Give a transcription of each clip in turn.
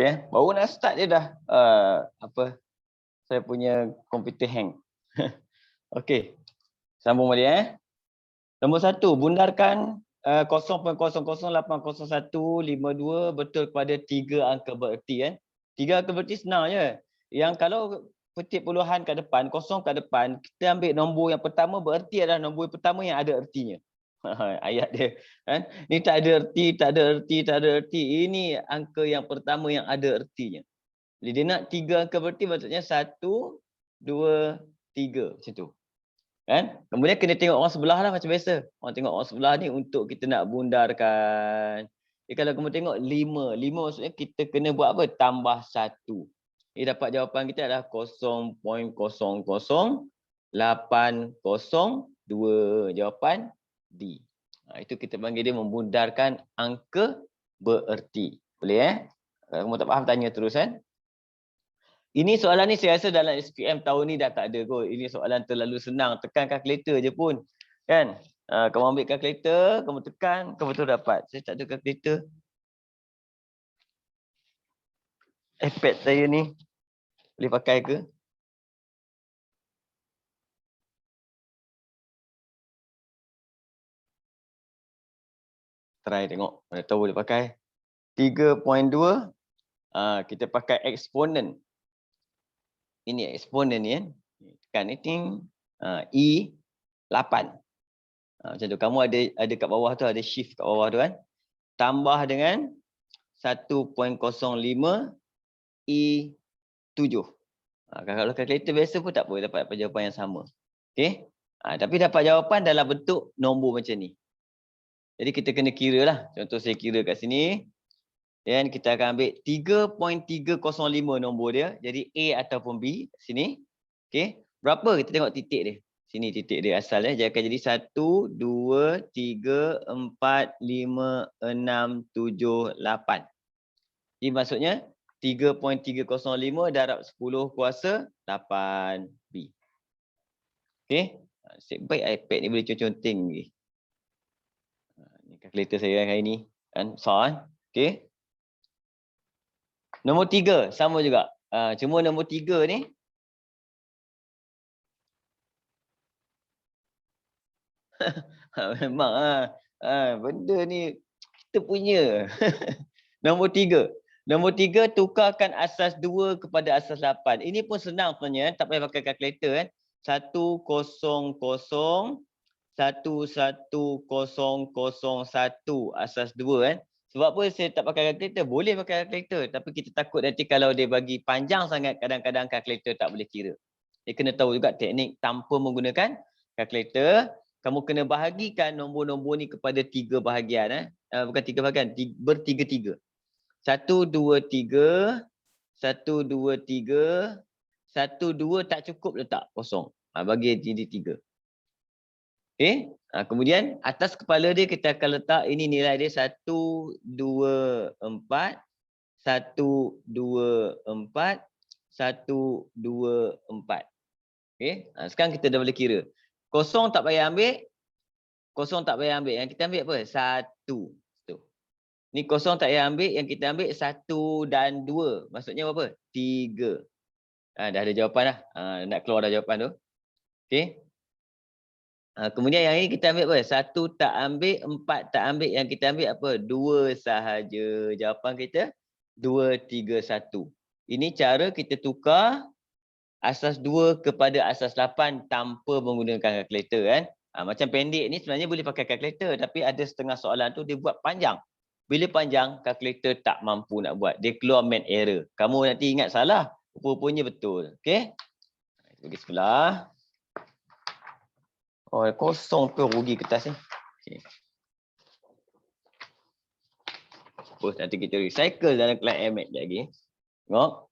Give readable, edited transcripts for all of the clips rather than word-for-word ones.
Okay, baru nak start dia dah saya punya komputer hang. Okey, sambung balik. Nombor 1, bundarkan 0.00080152 betul kepada 3 angka bererti. 3 angka bererti senang je. Yang kalau petik puluhan kat depan, kosong kat depan, kita ambil nombor yang pertama bererti adalah nombor pertama yang ada ertinya. Ayat dia kan. Ni tak ada erti, tak ada erti, tak ada erti. Ini angka yang pertama yang ada ertinya. Jadi dia nak 3 angka bererti, maksudnya 1, 2, 3 macam tu. Kan? Kemudian kena tengok orang sebelah lah macam biasa. Orang tengok orang sebelah ni untuk kita nak bundarkan. Kalau kamu tengok 5 maksudnya kita kena buat apa? Tambah 1. Dapat jawapan kita adalah 0.00802. Jawapan D. Itu kita panggil dia membundarkan angka bererti. Boleh Kamu tak faham tanya terus kan? Ini soalan ni saya rasa dalam SPM tahun ni dah tak ada kot. Ini soalan terlalu senang. Tekan kalkulator je pun. Kan? Kamu ambil kalkulator, kamu tekan, kamu tu dapat. Saya tak ada kalkulator. iPad saya ni boleh pakai ke? Try tengok. Mana tahu boleh pakai. 3.2. Kita pakai eksponen. Ini eksponen ni kan. Tekan ni ting. E8. Macam tu. Kamu ada kat bawah tu, ada shift kat bawah tu kan. Tambah dengan 1.05 E7. Kalau kalkulator biasa pun tak apa, dapat jawapan yang sama. Okey. Tapi dapat jawapan dalam bentuk nombor macam ni. Jadi kita kena kira lah. Contoh saya kira kat sini. Dan kita akan ambil 3.305 nombor dia. Jadi A ataupun B sini. Okey. Berapa? Kita tengok titik dia. Sini titik dia asal dia akan jadi 1, 2, 3, 4, 5, 6, 7, 8. Jadi maksudnya 3.305 darab 10 kuasa 8B. Okey. Nasib baik iPad ni boleh conteng lagi. Ni kalkulator saya hari ni. Kan besar kan. Okey. Nombor 3 sama juga. Cuma nombor 3 ni memang benda ni kita punya. Nombor 3. Nombor 3 tukarkan asas 2 kepada asas 8. Ini pun senang sebenarnya, tak payah pakai kalkulator kan. 100 11001 asas 2 kan. Sebab apa saya tak pakai kalkulator? Boleh pakai kalkulator, tapi kita takut nanti kalau dia bagi panjang sangat, kadang-kadang kalkulator tak boleh kira. Dia kena tahu juga teknik tanpa menggunakan kalkulator. Kamu kena bahagikan nombor-nombor ni kepada 3 bahagian. Bukan 3 bahagian, bertiga-tiga. 1, 2, 3. 1, 2, 3. 1, 2 tak cukup letak kosong. Bagi jadi 3. Okey. Kemudian atas kepala dia kita akan letak ini nilai dia 1, 2, 4. 1, 2, 4. 1, 2, 4. Okey. Sekarang kita dah boleh kira. Kosong tak payah ambil. Kosong tak payah ambil. Yang kita ambil apa? 1. Ni kosong tak payah ambil. Yang kita ambil 1 dan 2. Maksudnya apa? 3. Dah ada jawapan dah. Nak keluar dah jawapan tu. Okey. Kemudian yang ini kita ambil apa? 1 tak ambil, 4 tak ambil. Yang kita ambil apa? 2 sahaja. Jawapan kita 2, 3, 1. Ini cara kita tukar asas 2 kepada asas 8 tanpa menggunakan kalkulator kan. Macam pendek ni sebenarnya boleh pakai kalkulator, tapi ada setengah soalan tu dia buat panjang. Bila panjang, kalkulator tak mampu nak buat. Dia keluar math error. Kamu nanti ingat salah, rupa-rupanya betul. Okey. Bagi sebelah. Oh, kosong tu rugi kertas ni. Okay. Nanti kita recycle dalam kelas MX lagi. Tengok.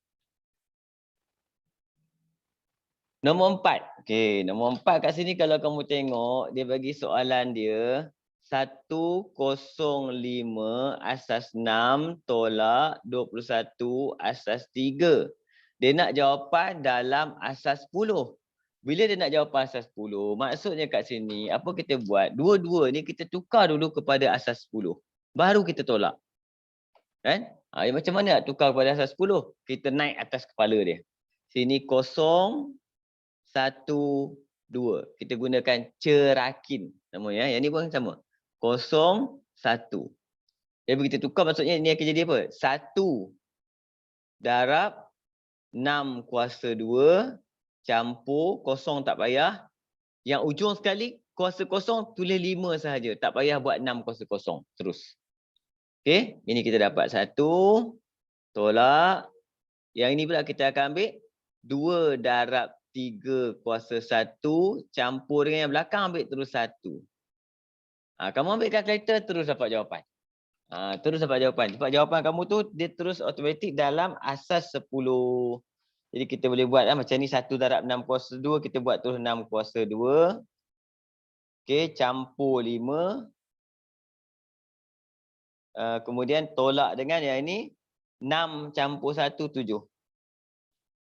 Nombor 4. Okey, nombor 4 kat sini kalau kamu tengok, dia bagi soalan dia 105 asas 6 tolak 21 asas 3. Dia nak jawapan dalam asas 10. Bila dia nak jawapan asas 10, maksudnya kat sini, apa kita buat? Dua-dua ni kita tukar dulu kepada asas 10. Baru kita tolak. Kan? Macam mana nak tukar kepada asas 10? Kita naik atas kepala dia. Sini 0, 1, 2. Kita gunakan cerakin namanya. Yang ni pun sama. 0, 1. Jadi begitu tukar maksudnya ini akan jadi apa? 1 darab 6 kuasa 2 campur 0 tak payah. Yang ujung sekali kuasa 0 tulis 5 sahaja. Tak payah buat 6 kuasa 0. Terus. Okey, ini kita dapat 1 tolak. Yang ini pula kita akan ambil 2 darab 3 kuasa 1 campur dengan yang belakang ambil terus 1. Kamu ambil kalkulator terus dapat jawapan. Terus dapat jawapan. Sebab jawapan kamu tu dia terus automatik dalam asas 10. Jadi kita boleh buat macam ni 1 darab 6 kuasa 2 kita buat terus 6 kuasa 2. Okey, campur 5. Kemudian tolak dengan yang ini 6 campur 1 7.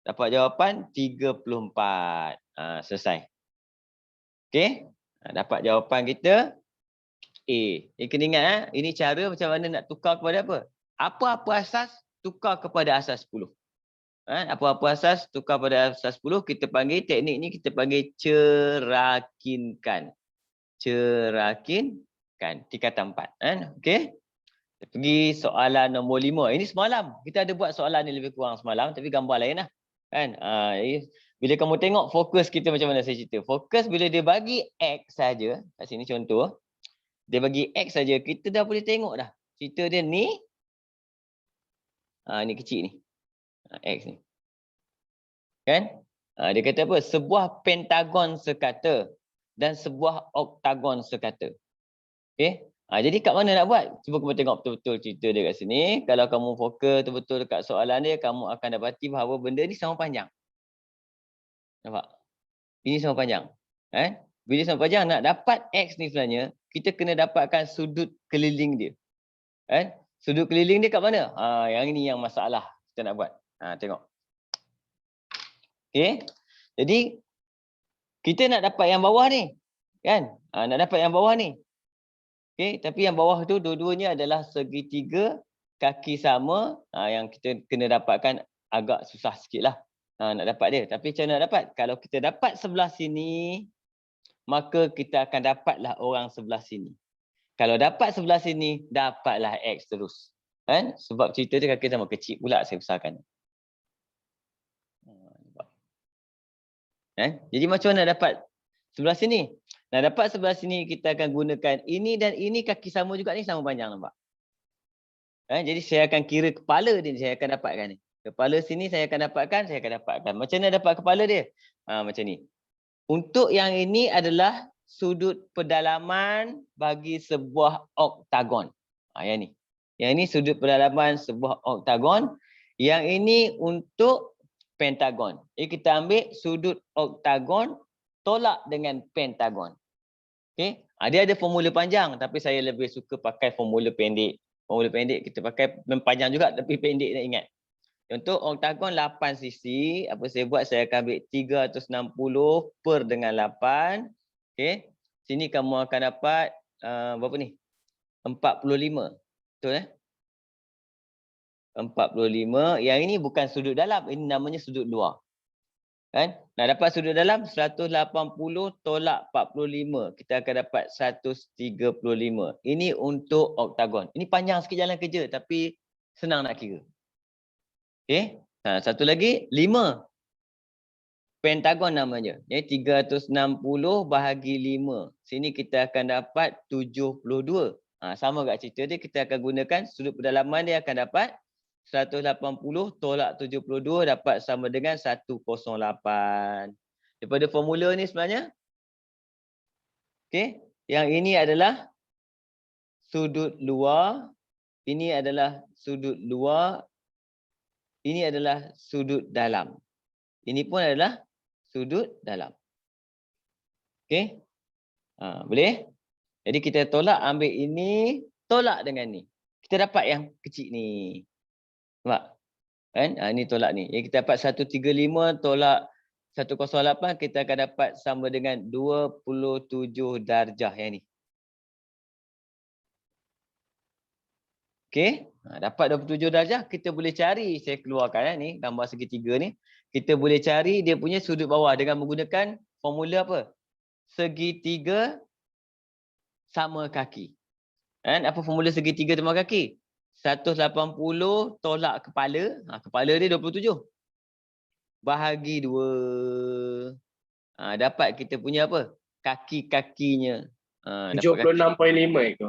Dapat jawapan 34. Selesai. Okey. Dapat jawapan kita A. Kena ingat ini cara macam mana nak tukar kepada apa? Apa-apa asas tukar kepada asas 10. Apa-apa asas tukar pada asas 10 kita panggil teknik ni kita panggil cerakinkan. Cerakinkan tingkatan 4. Okey. Pergi soalan nombor 5. Ini semalam. Kita ada buat soalan ni lebih kurang semalam tapi gambar lain lah. Kan? Bila kamu tengok fokus kita macam mana saya cerita. Fokus bila dia bagi X saja. Kat sini contoh. Dia bagi X saja kita dah boleh tengok dah. Cerita dia ni. Ni kecil ni. X ni. Kan? Dia kata apa? Sebuah pentagon sekata dan sebuah oktagon sekata. Okey? Jadi kat mana nak buat? Cuba kamu tengok betul-betul cerita dia kat sini. Kalau kamu fokus betul-betul dekat soalan dia, kamu akan dapati bahawa benda ni sama panjang. Nampak? Ini sama panjang. Bila sama panjang, nak dapat X ni sebenarnya, kita kena dapatkan sudut keliling dia. Sudut keliling dia kat mana? Yang ini yang masalah kita nak buat. Tengok. Okey. Jadi, kita nak dapat yang bawah ni. Kan? Nak dapat yang bawah ni. Okey, tapi yang bawah tu dua-duanya adalah segitiga kaki sama. Yang kita kena dapatkan agak susah sikit lah. Nak dapat dia. Tapi macam mana nak dapat? Kalau kita dapat sebelah sini, maka kita akan dapatlah orang sebelah sini. Kalau dapat sebelah sini, dapatlah X terus. Kan? Sebab cerita dia kaki sama kecil pula saya besarkan. Jadi macam mana dapat sebelah sini? Nak dapat sebelah sini kita akan gunakan ini dan ini kaki sama juga ni sama panjang nampak. Jadi saya akan kira kepala dia saya akan dapatkan ni. Kepala sini saya akan dapatkan, Macam mana dapat kepala dia? Macam ni. Untuk yang ini adalah sudut pedalaman bagi sebuah oktagon. Yang ni. Yang ini sudut pedalaman sebuah oktagon. Yang ini untuk pentagon. Jadi kita ambil sudut oktagon tolak dengan pentagon. Okey. Dia ada formula panjang tapi saya lebih suka pakai formula pendek. Formula pendek kita pakai panjang juga tapi pendek nak ingat. Untuk oktagon 8 sisi, apa saya buat? Saya akan ambil 360 per dengan 8. Okey. Sini kamu akan dapat berapa ni? 45. Betul 45. Yang ini bukan sudut dalam, ini namanya sudut luar. Kan? Nak dapat sudut dalam 180 tolak 45. Kita akan dapat 135. Ini untuk oktagon. Ini panjang sikit jalan kerja tapi senang nak kira. Okey. Satu lagi 5. Pentagon namanya. 360 bahagi 5. Sini kita akan dapat 72. Sama kat cerita dia kita akan gunakan sudut pedalaman dia akan dapat 180 tolak 72 dapat sama dengan 108. Daripada formula ni sebenarnya. Okey. Yang ini adalah sudut luar. Ini adalah sudut luar. Ini adalah sudut dalam. Ini pun adalah sudut dalam. Okey. Boleh? Jadi kita tolak ambil ini. Tolak dengan ni. Kita dapat yang kecil ni. Nampak? Kan? Ini tolak ni. Jadi kita dapat 135 tolak 108. Kita akan dapat sama dengan 27 darjah yang ni. Okey. Dapat 27 darjah, kita boleh cari, saya keluarkan ni, gambar segitiga ni. Kita boleh cari dia punya sudut bawah dengan menggunakan formula apa? Segitiga sama kaki. Kan? Apa formula segitiga sama kaki? 180 tolak kepala. Kepala dia 27. Bahagi 2. Dapat kita punya apa? Kaki-kakinya. Dapat kaki. 76.5 itu.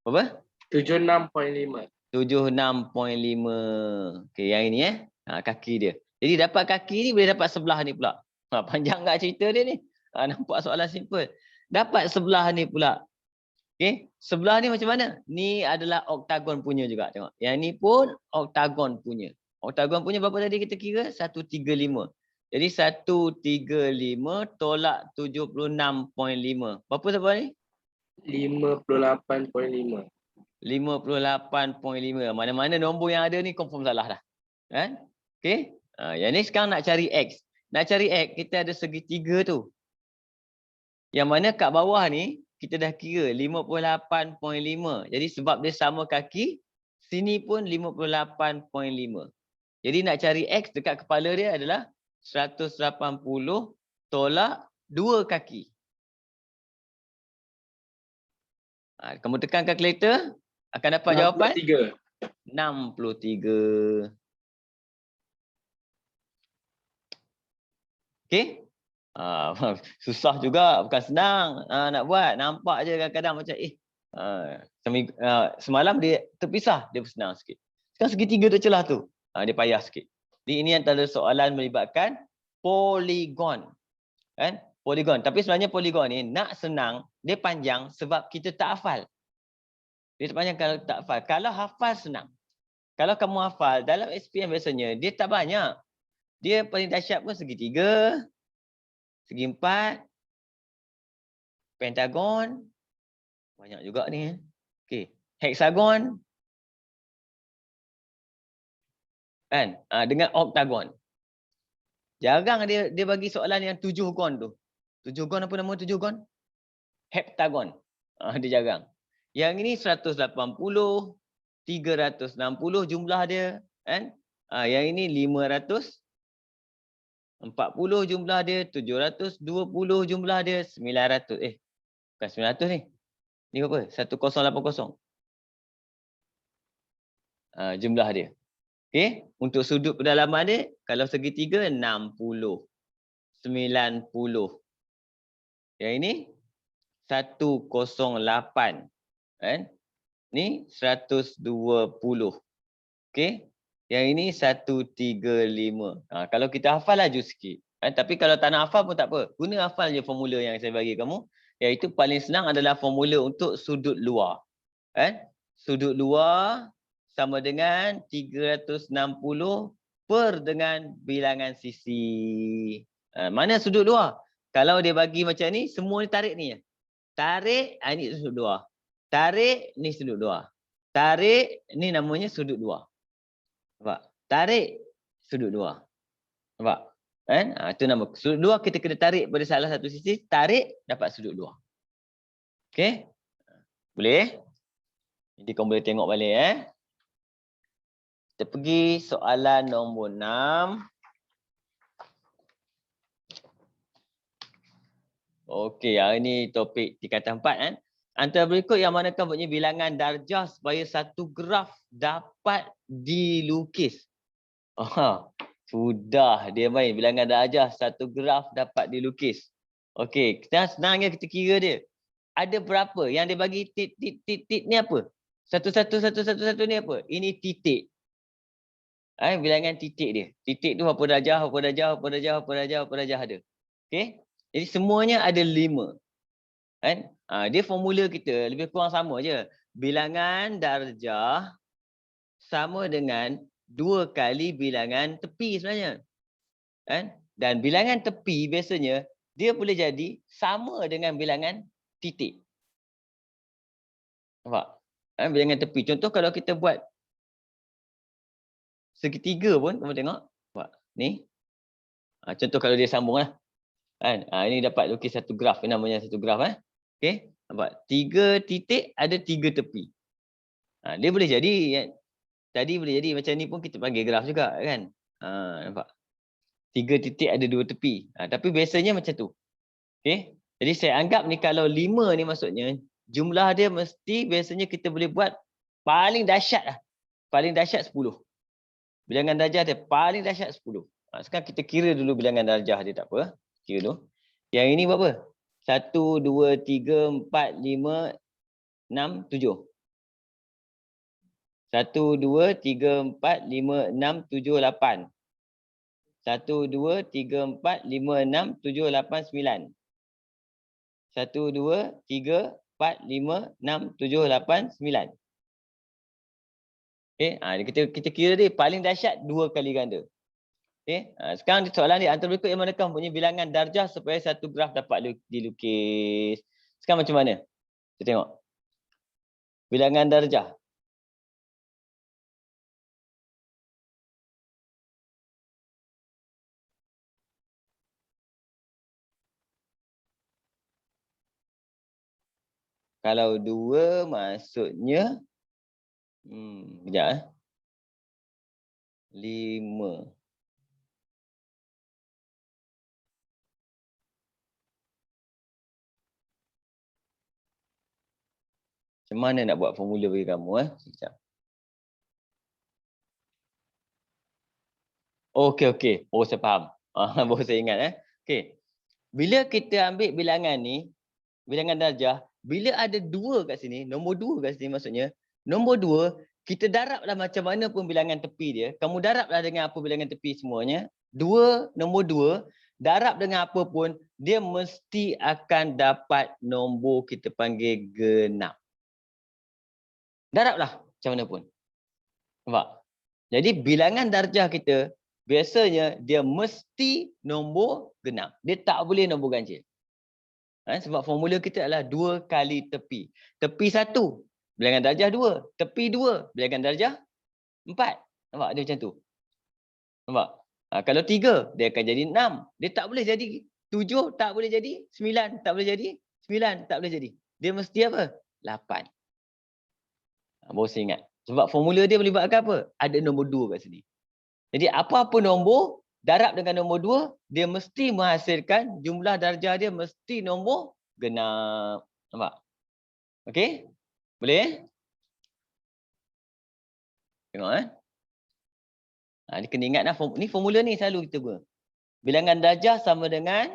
Apa? 76.5. 76.5. Okey, yang ini kaki dia. Jadi dapat kaki ni boleh dapat sebelah ni pula. Panjang tak cerita dia ni? Nampak soalan simple. Dapat sebelah ni pula. Okey, sebelah ni macam mana? Ni adalah oktagon punya juga, tengok. Yang ni pun oktagon punya. Oktagon punya berapa tadi kita kira? 135. Jadi 135 tolak 76.5. Berapa sebelah ni? 58.5. 58.5. Mana-mana nombor yang ada ni confirm salah dah. Kan? Okey. Yang ni sekarang nak cari X. Nak cari X, kita ada segitiga tu. Yang mana kat bawah ni, kita dah kira 58.5. Jadi sebab dia sama kaki, sini pun 58.5. Jadi nak cari X dekat kepala dia adalah 180 tolak 2 kaki. Kamu tekan kalkulator, akan dapat jawapan 63. Okey? Susah juga, bukan senang nak buat. Nampak je kadang-kadang macam semalam dia terpisah, dia senang sikit. Sekarang segitiga tercelah tu, dia payah sikit. Jadi ini antara soalan melibatkan poligon. Kan? Poligon. Tapi sebenarnya poligon ni nak senang, dia panjang sebab kita tak hafal. Dia panjang kalau tak hafal. Kalau hafal senang. Kalau kamu hafal, dalam SPM biasanya dia tak banyak. Dia paling dahsyat pun segitiga, segi empat, pentagon, banyak juga ni. Okey, heksagon, kan? Dengan oktagon. Jarang dia bagi soalan yang 7 gon tu. 7 gon apa nama 7 gon? Heptagon. Dia jarang. Yang ini 180, 360 jumlah dia, kan? Yang ini 540 jumlah dia, 720 jumlah dia, 900. Bukan 900 ni. Ni berapa? 1080. Jumlah dia. Okey, untuk sudut pedalaman dia, kalau segitiga 60, 90. Yang ini 108. Kan? Ni 120. Okey. Yang ini 135. Kalau kita hafal laju sikit. Tapi kalau tak nak hafal pun tak apa. Guna hafal je formula yang saya bagi kamu. Iaitu paling senang adalah formula untuk sudut luar. Sudut luar sama dengan 360 per dengan bilangan sisi. Mana sudut luar? Kalau dia bagi macam ni, semua ni tarik ni. Tarik, ni sudut luar. Tarik, ni sudut luar. Tarik, ni namanya sudut luar. Nampak? Tarik, sudut luar. Nampak? Kan? Itu nama. Sudut luar kita kena tarik pada salah satu sisi. Tarik, dapat sudut luar. Okey? Boleh? Jadi kamu boleh tengok balik. Kita pergi soalan nombor 6. Okey, hari ni topik tingkatan 4. Antara berikut yang manakah punya bilangan darjah supaya satu graf dapat dilukis? Sudah dia main bilangan darjah satu graf dapat dilukis. Okey, kita senangnya kita kira dia. Ada berapa? Yang dia bagi titik ni apa? Satu ni apa? Ini titik. Bilangan titik dia. Titik tu apa darjah ada. Okey? Jadi semuanya ada 5. Kan? Dia formula kita lebih kurang sama je. Bilangan darjah sama dengan 2 kali bilangan tepi sebenarnya. Kan? Dan bilangan tepi biasanya dia boleh jadi sama dengan bilangan titik. Nampak? Bilangan tepi. Contoh kalau kita buat segitiga pun, kamu tengok. Nampak? Ni. Contoh kalau dia sambung lah. Kan? Ini dapat lukis satu graf. Ini namanya satu graf. Okey. Nampak? 3 titik ada 3 tepi. Dia boleh jadi Tadi boleh jadi macam ni pun kita panggil graf juga kan. Nampak? 3 titik ada 2 tepi. Tapi biasanya macam tu. Okey. Jadi saya anggap ni kalau 5 ni maksudnya jumlah dia mesti biasanya kita boleh buat paling dahsyat lah. Paling dahsyat 10. Bilangan darjah dia paling dahsyat 10. Sekarang kita kira dulu bilangan darjah dia, tak apa. Kira dulu. Yang ini berapa? 1, 2, 3, 4, 5, 6, 7. 1, 2, 3, 4, 5, 6, 7, 8. 1, 2, 3, 4, 5, 6, 7, 8, 9. 1, 2, 3, 4, 5, 6, 7, 8, 9. Okay. Kita kira dia paling dahsyat 2 kali ganda. Okay. Sekarang soalan dia antara berikut yang manakah mempunyai bilangan darjah supaya satu graf dapat dilukis. Sekarang macam mana? Kita tengok. Bilangan darjah. Kalau 2 maksudnya sekejap 5. Macam mana nak buat formula bagi kamu sekejap. Okey. Oh, saya faham. Baru saya ingat Okey. Bila kita ambil bilangan ni, bilangan darjah, bila ada 2 kat sini, nombor 2 kat sini maksudnya, nombor 2 kita darablah macam mana pun bilangan tepi dia. Kamu darablah dengan apa bilangan tepi semuanya. 2, nombor 2, darab dengan apa pun, dia mesti akan dapat nombor kita panggil genap. Darablah macam mana pun. Nampak? Jadi bilangan darjah kita, biasanya dia mesti nombor genap. Dia tak boleh nombor ganjil. Sebab formula kita adalah 2 kali tepi. Tepi 1, bilangan darjah 2. Tepi 2, bilangan darjah 4. Nampak dia macam tu. Nampak? Kalau 3, dia akan jadi 6. Dia tak boleh jadi 7, tak boleh jadi 9, tak boleh jadi 9, tak boleh jadi. Dia mesti apa? 8. Baru saya ingat. Sebab formula dia boleh buatkan apa? Ada nombor 2 kat sini. Jadi apa-apa nombor, darab dengan nombor 2, dia mesti menghasilkan jumlah darjah dia mesti nombor genap. Nampak? Okey? Boleh? Tengok Ni kena ingat ni formula ni selalu kita guna. Bilangan darjah sama dengan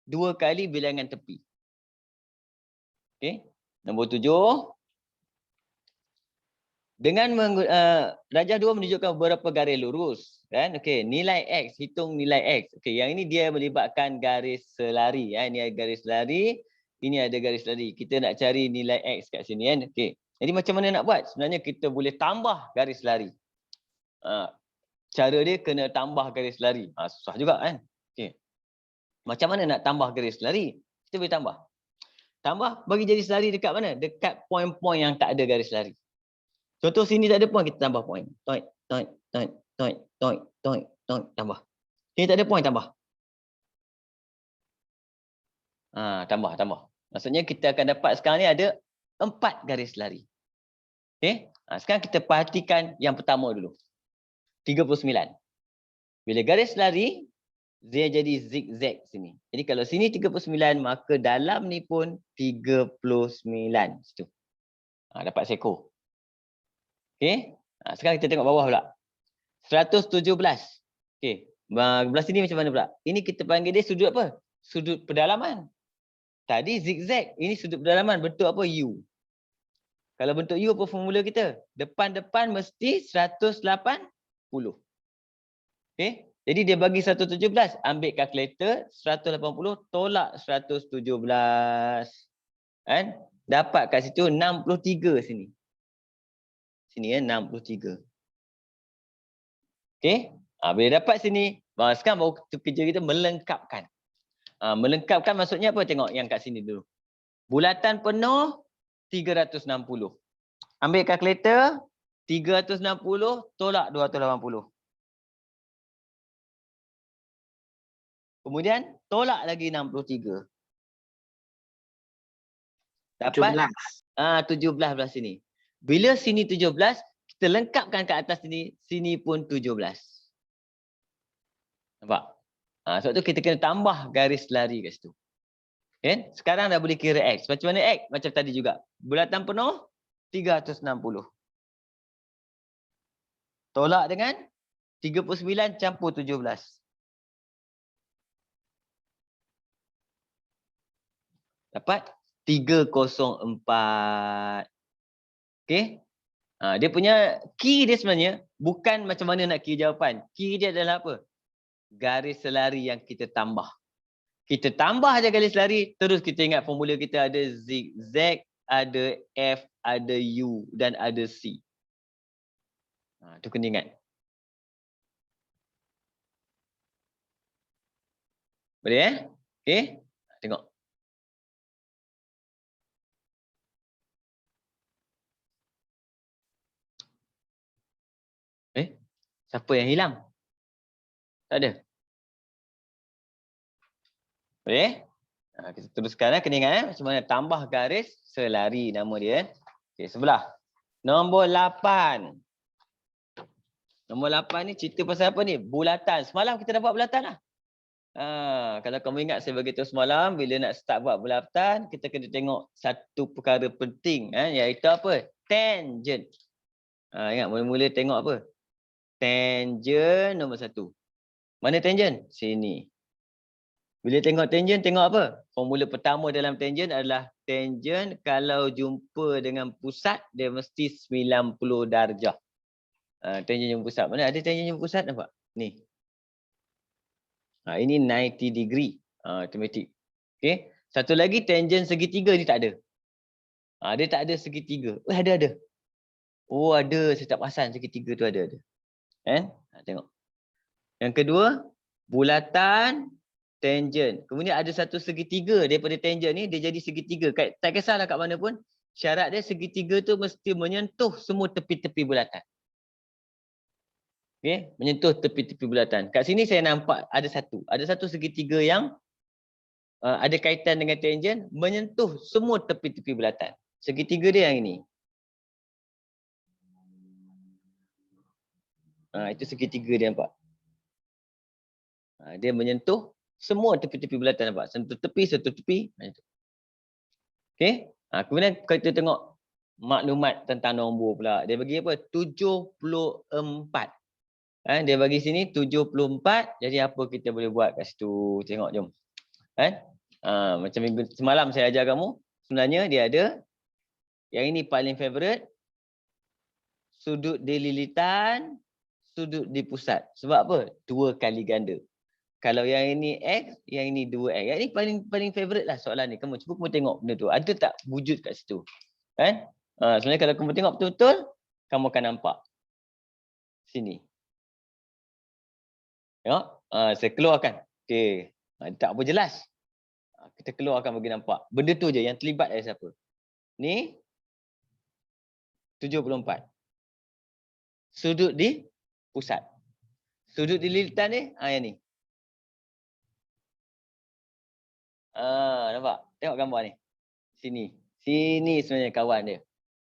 2 kali bilangan tepi. Okey? Nombor 7. Dengan darjah 2 menunjukkan beberapa garis lurus. Kan? Okey, nilai X, hitung nilai X. Okey, yang ini dia melibatkan garis selari. Ini ada garis selari, ini ada garis selari. Kita nak cari nilai X kat sini kan. Okey. Jadi macam mana nak buat? Sebenarnya kita boleh tambah garis selari. Cara dia kena tambah garis selari. Susah juga kan. Okey. Macam mana nak tambah garis selari? Kita boleh tambah. Tambah bagi jadi selari dekat mana? Dekat poin-poin yang tak ada garis selari. Contoh sini tak ada poin, kita tambah poin. Tambah. Sini tak ada poin, tambah. Tambah. Maksudnya kita akan dapat sekarang ni ada 4 garis lari. Okey? Sekarang kita perhatikan yang pertama dulu. 39. Bila garis lari, dia jadi zigzag sini. Jadi kalau sini 39, maka dalam ni pun 39. Situ. Dapat seko. Okey. Sekarang kita tengok bawah pula. 117. Okey. Belah sini macam mana pula? Ini kita panggil dia sudut apa? Sudut pedalaman. Tadi zigzag. Ini sudut pedalaman. Bentuk apa? U. Kalau bentuk U apa formula kita? Depan-depan mesti 180. Okey. Jadi dia bagi 117. Ambil kalkulator. 180 tolak 117. Kan? Dapat kat situ 63 sini. Sini 63. Okey. Bila dapat sini, sekarang baru kerja kita melengkapkan. Melengkapkan maksudnya apa? Tengok yang kat sini dulu. Bulatan penuh 360. Ambil kalkulator, 360 tolak 280. Kemudian tolak lagi 63. Dapat 17 belah sini. Bila sini 17, kita lengkapkan ke atas sini pun 17. Nampak? Sebab tu kita kena tambah garis lari kat situ. Kan? Sekarang dah boleh kira X. Macam mana X? Macam tadi juga. Bulatan penuh 360. Tolak dengan 39 campur 17. Dapat 304. Okey? Dia punya key dia sebenarnya bukan macam mana nak kira jawapan. Key dia adalah apa? Garis lari yang kita tambah. Kita tambah je garis lari, terus kita ingat formula kita ada zigzag, ada F, ada U dan ada C. Tu kena ingat. Boleh Okey? Tengok. Siapa yang hilang? Tak ada. Boleh? Kita teruskan kena ingat macam mana tambah garis selari nama dia. Okey, sebelah. Nombor 8. Nombor 8 ni cerita pasal apa ni? Bulatan. Semalam kita dapat bulatan lah. Kalau kamu ingat saya bagi tahu semalam, bila nak start buat bulatan, kita kena tengok satu perkara penting, iaitu apa? Tangent. Ingat mula-mula tengok apa? Tangent nombor 1. Mana tangent? Sini. Bila tengok tangent, tengok apa? Formula pertama dalam tangent adalah tangent kalau jumpa dengan pusat, dia mesti 90 darjah. Tangent jumpa pusat. Mana ada tangent jumpa pusat? Nampak? Ni. Ini 90 degree. Automatic. Okay. Satu lagi tangent segitiga ni tak ada. Dia tak ada segitiga. Ada. Oh, ada. Saya tak perasan segitiga tu ada. Kan? Tengok. Yang kedua, bulatan tangent. Kemudian ada satu segitiga daripada tangent ni, dia jadi segitiga. Tak kisahlah kat mana pun. Syarat dia segitiga tu mesti menyentuh semua tepi-tepi bulatan. Okay? Menyentuh tepi-tepi bulatan. Kat sini saya nampak ada satu. Ada satu segitiga yang ada kaitan dengan tangent, menyentuh semua tepi-tepi bulatan. Segitiga dia yang ini. Itu segitiga dia nampak. Dia menyentuh semua tepi-tepi bulatan, nampak? Sentuh tepi. Okey. Kemudian kita tengok maklumat tentang nombor pula. Dia bagi apa? 74. Dia bagi sini 74. Jadi apa kita boleh buat kat situ? Tengok jom. Macam minggu semalam saya ajar kamu. Sebenarnya dia ada. Yang ini paling favourite. Sudut di lilitan. Sudut di pusat. Sebab apa? 2 kali ganda. Kalau yang ini X, yang ini 2X. Yang ini paling favourite lah soalan ni. Kamu cuba tengok benda tu. Ada tak wujud kat situ? Sebenarnya kalau kamu tengok betul-betul, kamu akan nampak. Sini. Tengok. Saya keluarkan. Okey. Tak apa jelas. Kita keluarkan bagi nampak. Benda tu je yang terlibat dari siapa. Ni 74. Sudut di pusat. Sudut di lilitan ni, yang ni. Nampak? Tengok gambar ni. Sini sebenarnya kawan dia.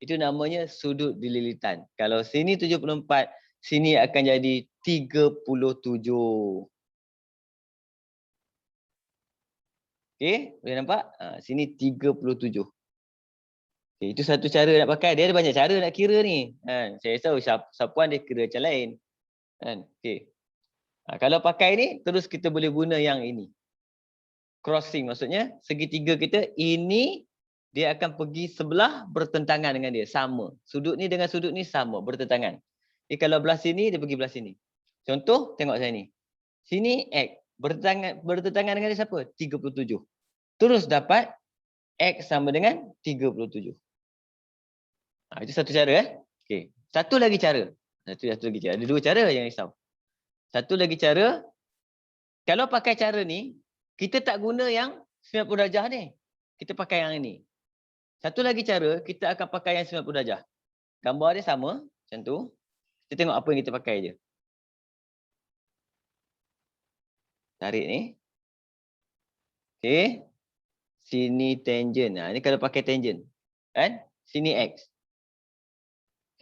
Itu namanya sudut di lilitan. Kalau sini 74, sini akan jadi 37. Okey, boleh nampak? Sini 37. Okay, itu satu cara nak pakai. Dia ada banyak cara nak kira ni. Saya tahu Sapuan dia kira macam lain. Okey. Kalau pakai ni, terus kita boleh guna yang ini. Crossing maksudnya segitiga kita ini dia akan pergi sebelah bertentangan dengan dia, sama. Sudut ni dengan sudut ni sama, bertentangan. Kalau belah sini dia pergi belah sini. Contoh tengok saya ni. Sini X bertentangan dengan dia siapa? 37. Terus dapat X sama dengan 37. Itu satu cara Okey. Satu lagi cara. Ada 2 cara yang risau. Satu lagi cara, kalau pakai cara ni, kita tak guna yang 90 darjah ni. Kita pakai yang ini. Satu lagi cara, kita akan pakai yang 90 darjah. Gambar dia sama, macam tu. Kita tengok apa yang kita pakai je. Tarik ni. Okey. Sini tangent. Ini kalau pakai tangent. Kan? Sini X.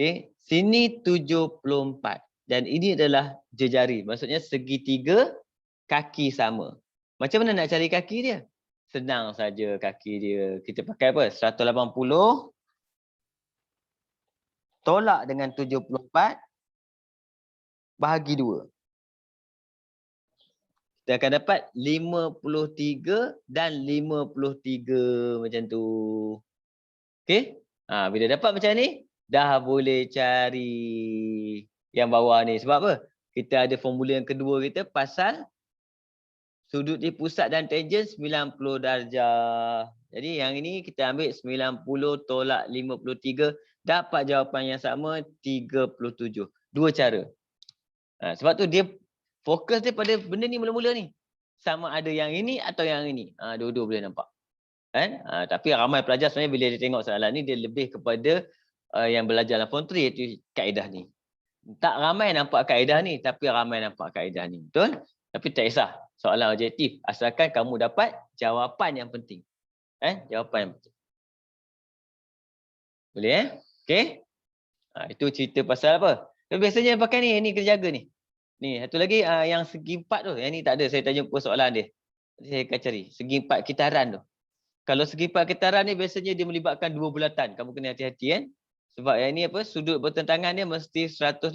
Okey, sini 74 dan ini adalah jejari. Maksudnya segitiga kaki sama. Macam mana nak cari kaki dia? Senang saja kaki dia. Kita pakai apa? 180 tolak dengan 74 bahagi 2. Kita akan dapat 53 dan 53 macam tu. Okey? Bila dapat macam ni, dah boleh cari yang bawah ni. Sebab apa? Kita ada formula yang kedua kita pasal sudut di pusat dan tangen 90 darjah. Jadi yang ini kita ambil 90 tolak 53, dapat jawapan yang sama 37. Dua cara. Sebab tu dia fokus dia pada benda ni mula-mula ni. Sama ada yang ini atau yang ini. Dua-dua boleh nampak. Kan? Tapi ramai pelajar sebenarnya bila dia tengok soalan ni, dia lebih kepada yang belajar dalam form 3 iaitu kaedah ni. Tak ramai nampak kaedah ni, tapi ramai nampak kaedah ni. Betul? Tapi tak kisah. Soalan objektif. Asalkan kamu dapat jawapan yang penting. Jawapan yang penting. Boleh Okey? Itu cerita pasal apa? Biasanya pakai ni. Ni kena jaga ni. Ni, satu lagi yang segi empat tu. Yang ni tak ada. Saya tanya soalan dia. Saya akan cari. Segi empat kitaran tu. Kalau segi empat kitaran ni biasanya dia melibatkan dua bulatan. Kamu kena hati-hati kan. Sebab yang ni apa? Sudut bertentangan dia mesti 180.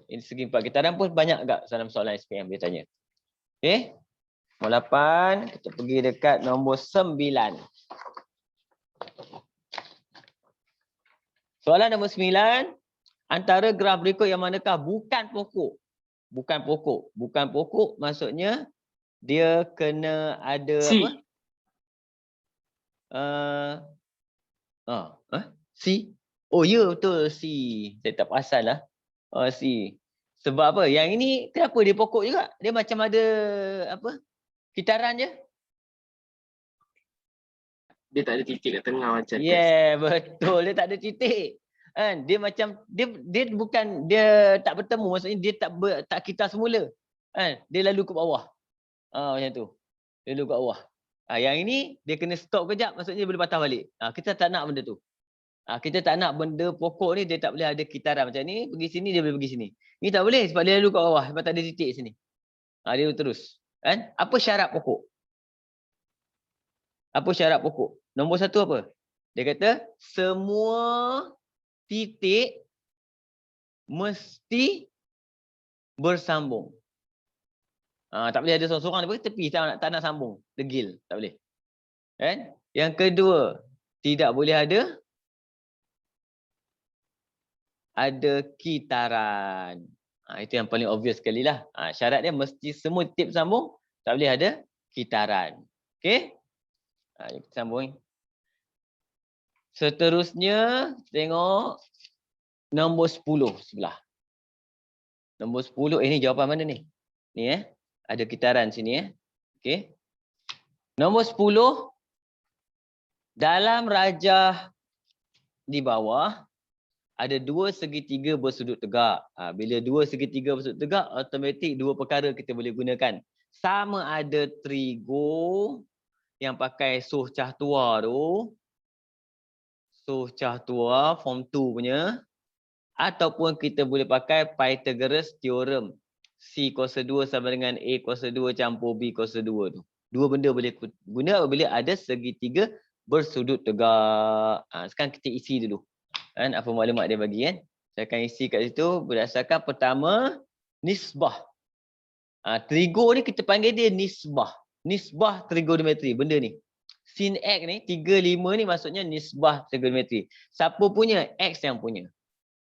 Ini segi empat kitaran pun banyak agak dalam soalan SPM dia tanya. Okey. Nombor 8. Kita pergi dekat nombor 9. Soalan nombor 9. Antara graf berikut yang manakah bukan pokok? Bukan pokok. Bukan pokok maksudnya dia kena ada C. apa? C? Oh ya, betul C. Saya tak perasan lah. C. Sebab apa? Yang ini kenapa dia pokok juga? Dia macam ada apa? Kitaran je. Dia tak ada titik kat tengah macam tu. Betul. Dia tak ada titik. Kan? Dia macam dia bukan dia tak bertemu, maksudnya dia tak kitar semula. Kan? Dia lalu ke bawah. Macam tu. Dia lalu ke bawah. Yang ini dia kena stop kejap, maksudnya dia boleh patah balik. Kita tak nak benda tu. Kita tak nak benda pokok ni dia tak boleh ada kitaran macam ni, pergi sini dia boleh pergi sini. Ni tak boleh sebab dia lalu kat bawah, sebab tak ada titik sini. Dia terus. Kan? Apa syarat pokok? Apa syarat pokok? Nombor 1 apa? Dia kata semua titik mesti bersambung. Tak boleh ada seorang-seorang dia pergi tepi tak nak sambung. Degil, tak boleh. Kan? Yang kedua, tidak boleh ada kitaran. Itu yang paling obvious sekali lah. Syarat dia mesti semua titik bersambung, tak boleh ada kitaran. Okey? Kita sambung. Seterusnya, tengok nombor 10 sebelah. Nombor 10, ini jawapan mana ni? Ni ada kitaran sini Okey. Nombor 10, dalam rajah di bawah, ada dua segitiga bersudut tegak. Bila dua segitiga bersudut tegak, automatik dua perkara kita boleh gunakan. Sama ada trigo yang pakai Soh Cah Tua tu, Soh Cah Tua form 2 punya, ataupun kita boleh pakai Pythagoras theorem. C kuasa 2 sama dengan A kuasa 2 campur B kuasa 2 tu. Dua benda boleh guna apabila ada segitiga bersudut tegak. Sekarang kita isi dulu. Apa maklumat dia bagi Saya akan isi kat situ berdasarkan pertama nisbah. Trigo ni kita panggil dia nisbah. Nisbah trigonometri benda ni. Sin X ni 35 ni maksudnya nisbah trigonometri. Siapa punya? X yang punya.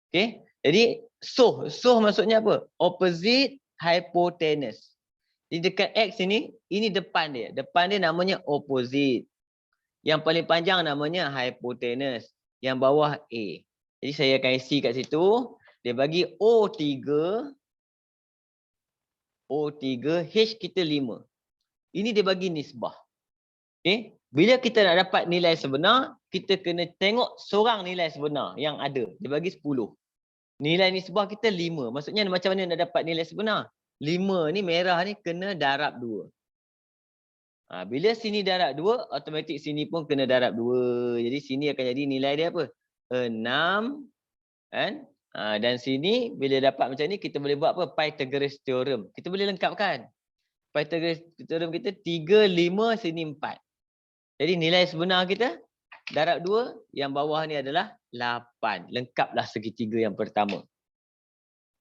Okey. Jadi soh maksudnya apa? Opposite hypotenuse. Di dekat X ini depan dia. Depan dia namanya opposite. Yang paling panjang namanya hypotenuse. Yang bawah A. Jadi saya akan isi kat situ. Dia bagi O3. H kita 5. Ini dia bagi nisbah. Okay. Bila kita nak dapat nilai sebenar, kita kena tengok seorang nilai sebenar yang ada. Dia bagi 10. Nilai nisbah kita 5. Maksudnya macam mana nak dapat nilai sebenar? 5 ni merah ni kena darab 2. Bila sini darab 2, automatik sini pun kena darab 2. Jadi sini akan jadi nilai dia apa? 6 Kan? Dan sini bila dapat macam ni kita boleh buat apa? Pythagoras theorem. Kita boleh lengkapkan. Pythagoras theorem kita 3, 5, sini 4. Jadi nilai sebenar kita darab 2, yang bawah ni adalah 8. Lengkaplah segitiga yang pertama.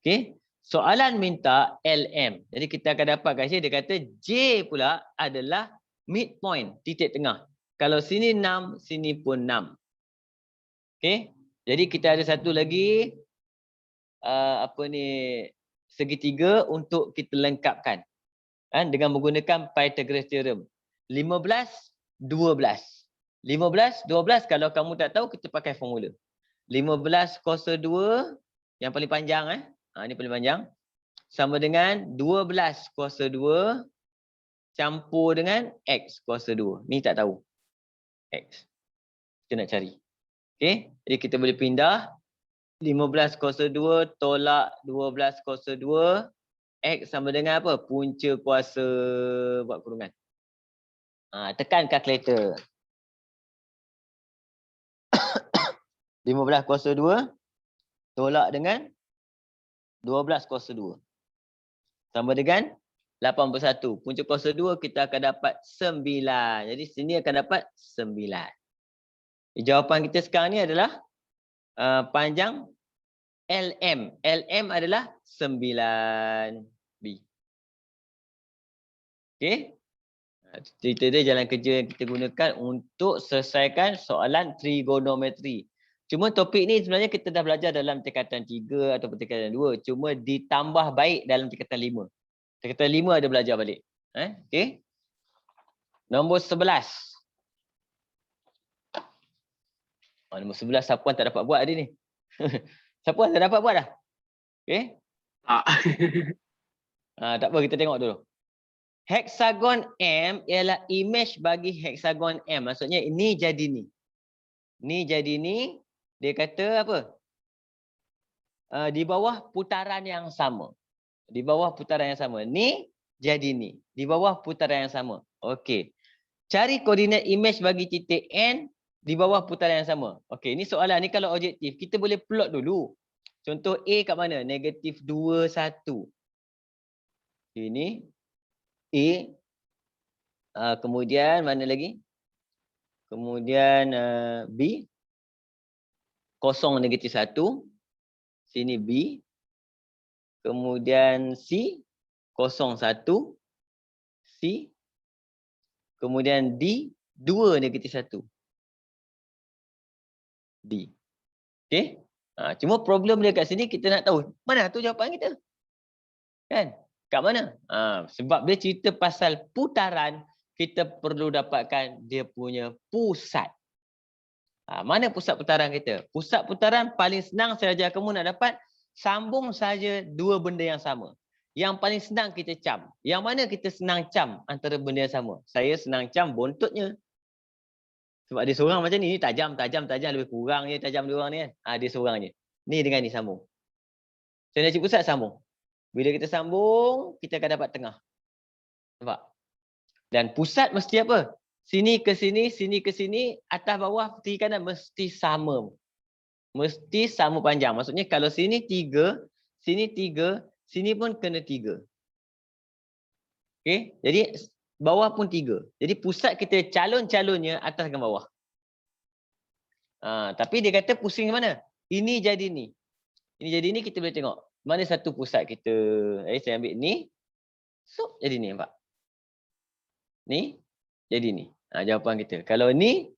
Okey. Soalan minta LM. Jadi kita akan dapat kat sini dia kata J pula adalah midpoint, titik tengah. Kalau sini 6, sini pun 6. Okey. Jadi kita ada satu lagi segitiga untuk kita lengkapkan. Dengan menggunakan Pythagoras theorem. 15, 12. 15, 12 kalau kamu tak tahu kita pakai formula. 15 kuasa 2 yang paling panjang ini paling panjang sama dengan 12 kuasa 2 campur dengan X kuasa 2. Ni tak tahu. X. Kita nak cari. Okey, jadi kita boleh pindah 15 kuasa 2 tolak 12 kuasa 2 X sama dengan apa? Punca kuasa buat kurungan. Tekan kalkulator. 15 kuasa 2 tolak dengan 12 kuasa 2. Sama dengan 81. Punca kuasa 2 kita akan dapat 9. Jadi sini akan dapat 9. Jawapan kita sekarang ni adalah panjang LM. LM adalah 9B. Okey. Cerita dia jalan kerja yang kita gunakan untuk selesaikan soalan trigonometri. Cuma topik ni sebenarnya kita dah belajar dalam tingkatan 3 atau tingkatan 2. Cuma ditambah baik dalam tingkatan 5. Tingkatan 5 ada belajar balik. Okey. Nombor 11. Nombor 11 siapa yang tak dapat buat hari ni? Siapa yang tak dapat buat dah? Okey. Tak apa, kita tengok dulu. Heksagon M ialah imej bagi heksagon M. Maksudnya ini jadi ni. Ni jadi ni. Dia kata apa? Di bawah putaran yang sama. Di bawah putaran yang sama. Ni jadi ni. Di bawah putaran yang sama. Okey. Cari koordinat imej bagi titik N di bawah putaran yang sama. Okey, ni soalan ni kalau objektif. Kita boleh plot dulu. Contoh A kat mana? Negatif 2, 1. Ini A. Kemudian mana lagi? Kemudian B. 0, negatif 1. Sini B. Kemudian C. 0, 1. C. Kemudian D. 2, negatif 1. D. Okey. Cuma problem dia kat sini kita nak tahu mana tu jawapan kita. Kan? Kat mana? Sebab dia cerita pasal putaran, kita perlu dapatkan dia punya pusat. Mana pusat putaran kita? Pusat putaran paling senang saya ajar kamu nak dapat, sambung saja dua benda yang sama. Yang paling senang kita cam. Yang mana kita senang cam antara benda yang sama? Saya senang cam buntutnya. Sebab dia seorang macam ni tajam, lebih kurang je tajam dia orang ni kan. Dia seorang je. Ni dengan ni sambung. Saya nak cari pusat sambung. Bila kita sambung, kita akan dapat tengah. Nampak? Dan pusat mesti apa? Sini ke sini, atas bawah, kiri kanan mesti sama. Mesti sama panjang. Maksudnya kalau sini 3, sini 3, sini pun kena 3. Okey? Jadi bawah pun 3. Jadi pusat kita calon-calonnya atas dan bawah. Tapi dia kata pusing mana? Ini jadi ni. Ini jadi ni kita boleh tengok. Mana satu pusat kita? Saya ambil ni. So, jadi ni nampak. Ni jadi ni. Jawapan kita. Kalau ni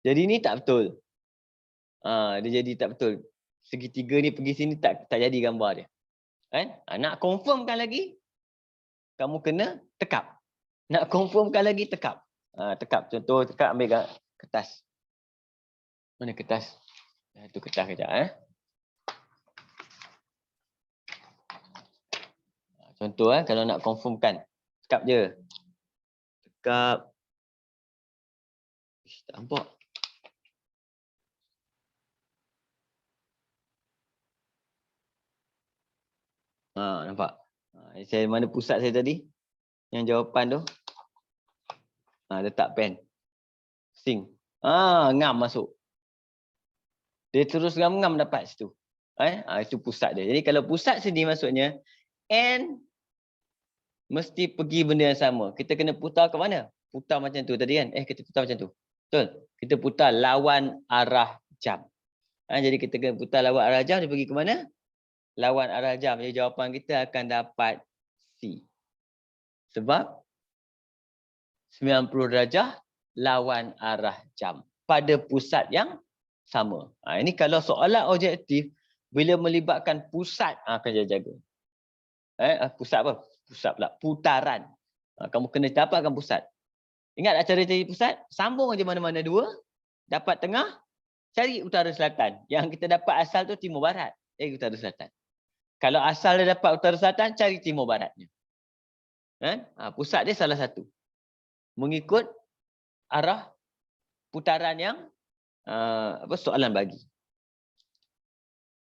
jadi ni tak betul. Dia jadi tak betul. Segitiga ni pergi sini tak jadi gambar dia. Kan? Nak confirmkan lagi, kamu kena tekap. Nak confirmkan lagi, tekap. Tekap. Contoh tekap ambil kertas. Mana kertas? Itu kertas kejap. Contoh kalau nak confirmkan. Tekap je. Tekap. Tak nampak. Nampak. Saya mana pusat saya tadi? Yang jawapan tu. Letak pen. Sing. Ngam masuk. Dia terus ngam-ngam dapat situ. Itu pusat dia. Jadi kalau pusat sini maksudnya N mesti pergi benda yang sama. Kita kena putar ke mana? Putar macam tu tadi kan? Kita putar macam tu. Betul? Kita putar lawan arah jam. Jadi kita kena putar lawan arah jam, dia pergi ke mana? Lawan arah jam. Jadi jawapan kita akan dapat C. Sebab 90 darjah lawan arah jam pada pusat yang sama. Ini kalau soalan objektif, bila melibatkan pusat, akan jaga. Pusat apa? Pusat pula. Putaran. Kamu kena dapatkan pusat. Ingat cara cari pusat? Sambung aja mana-mana dua. Dapat tengah, cari utara selatan. Yang kita dapat asal tu timur barat. Utara selatan. Kalau asal dia dapat utara selatan, cari timur baratnya. Pusat dia salah satu. Mengikut arah putaran yang soalan bagi.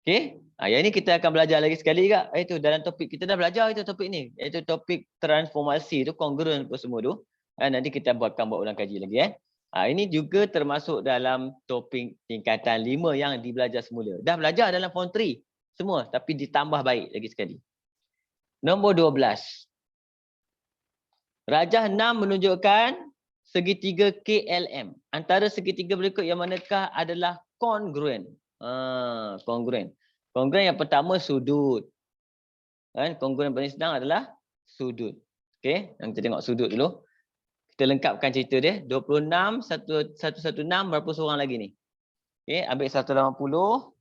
Okey. Yang ini kita akan belajar lagi sekali juga. Itu dalam topik kita dah belajar itu topik ni. Iaitu topik transformasi tu, kongruent apa semua tu. Nanti kita buat ulang kaji lagi. Ini juga termasuk dalam topik tingkatan 5 yang dibelajar semula. Dah belajar dalam form 3 semua, tapi ditambah baik lagi sekali. Nombor 12. Rajah 6 menunjukkan segitiga KLM. Antara segitiga berikut yang manakah adalah kongruent? Kongruent. Kongruent yang pertama sudut. Kongruent paling senang adalah sudut. Okey, kita tengok sudut dulu. Kita lengkapkan cerita dia. 26, 116, berapa seorang lagi ni? Okey, ambil 180.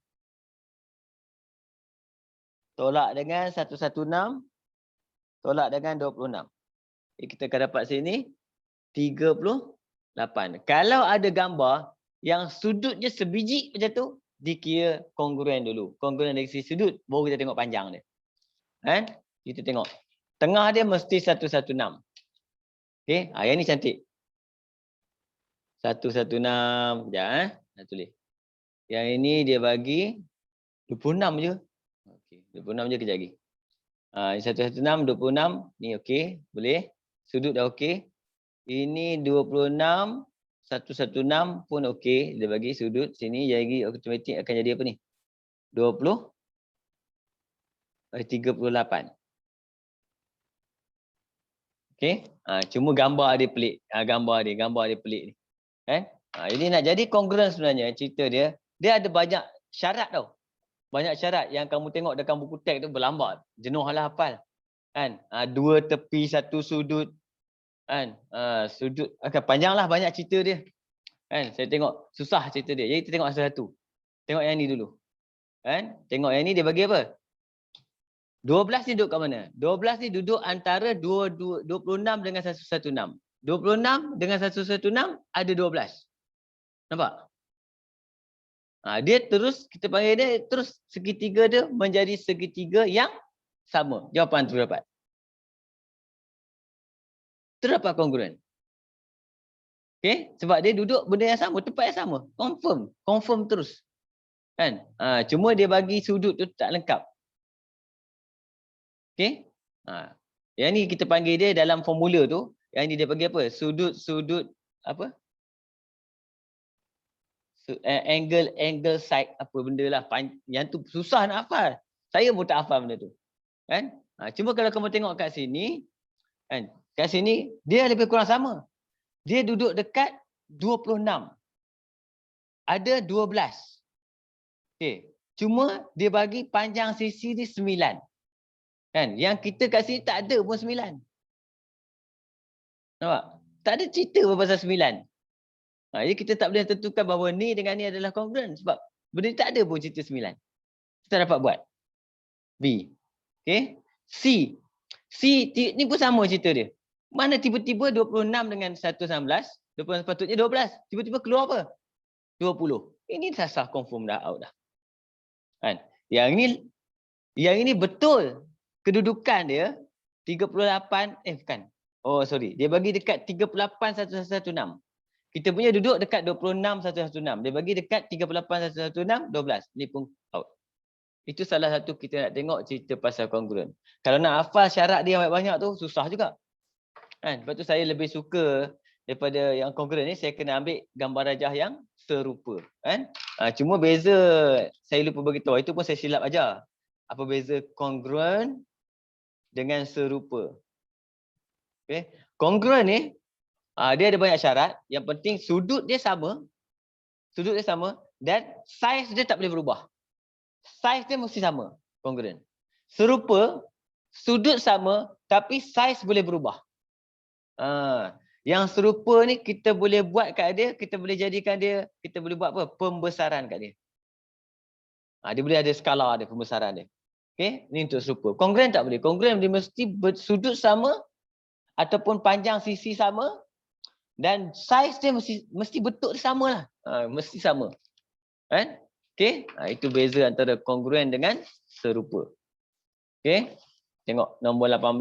Tolak dengan 116. Tolak dengan 26. Kita akan dapat sini 38. Kalau ada gambar yang sudutnya sebiji macam tu, dikira kongruent dulu. Kongruent dari sisi sudut, baru kita tengok panjang dia. Kita tengok. Tengah dia mesti 116. Okey, yang ni cantik. 116. Sekejap nak tulis. Yang ini dia bagi 26 je. Okey, 26 je kejap lagi. 116, 26. Ni okey, boleh. Sudut dah okey. Ini 26, 116 pun okey. Dia bagi sudut sini jadi automatik akan jadi apa ni? 20 38. Okey. Cuma gambar dia pelik. Gambar dia pelik ni. Ini nak jadi kongruent sebenarnya cerita dia. Dia ada banyak syarat tau. Banyak syarat yang kamu tengok dekat buku teks tu berlambat. Jenuh lah hafal. Dua tepi, satu sudut. Sudut akan panjang lah banyak cerita dia. Saya tengok susah cerita dia. Jadi kita tengok satu-satu. Tengok yang ni dulu. Tengok yang ni dia bagi apa? 12 ni duduk kat mana? 12 ni duduk antara 26 dengan 116. 26 dengan 116 ada 12. Nampak? Dia terus, kita panggil dia, terus segitiga dia menjadi segitiga yang sama. Jawapan tu dapat. Terdapat kongruent. Okey, sebab dia duduk benda yang sama, tempat yang sama. Confirm terus. Cuma dia bagi sudut tu tak lengkap. Okey? Yang ni kita panggil dia dalam formula tu, yang ni dia bagi apa? Sudut apa? Angle side apa benda lah. Yang tu susah nak hafal. Saya pun tak hafal benda tu. Cuma kalau kamu tengok kat sini, kat sini dia lebih kurang sama. Dia duduk dekat 26. Ada 12. Okey. Cuma dia bagi panjang sisi dia 9. Yang kita kat sini tak ada pun 9. Nampak? Tak ada cerita pasal 9. Jadi kita tak boleh tentukan bahawa ni dengan ni adalah kongruent sebab benda ni tak ada pun cerita 9. Kita dapat buat. B. Okey. C. Ni pun sama cerita dia. Mana tiba-tiba 26 dengan 119, 20 sepatutnya 12. Tiba-tiba keluar apa? 20. Ini sah confirm dah out dah. Yang ini betul. Kedudukan dia 38, bukan. Oh sorry. Dia bagi dekat 38 116. Kita punya duduk dekat 26 116. Dia bagi dekat 38 116 12. Ni pun out. Itu salah satu kita nak tengok cerita pasal kongruent. Kalau nak hafal syarat dia banyak-banyak tu susah juga. Sebab tu saya lebih suka daripada yang kongruent ni, saya kena ambil gambar rajah yang serupa. Kan? Cuma beza, saya lupa beritahu, itu pun saya silap aja. Apa beza congruent dengan serupa? Okay. Congruent ni, dia ada banyak syarat. Yang penting sudut dia sama. Sudut dia sama dan saiz dia tak boleh berubah. Saiz dia mesti sama, congruent. Serupa, sudut sama tapi saiz boleh berubah. Yang serupa ni kita boleh buat kat dia, kita boleh jadikan dia, kita boleh buat apa? Pembesaran kat dia. Dia boleh ada skala dia, pembesaran dia. Okey, ni untuk serupa. Congruent tak boleh. Congruent dia mesti sudut sama ataupun panjang sisi sama dan saiz dia mesti bentuk dia samalah. Mesti sama. Kan? Okey, itu beza antara congruent dengan serupa. Okey. Tengok nombor 18.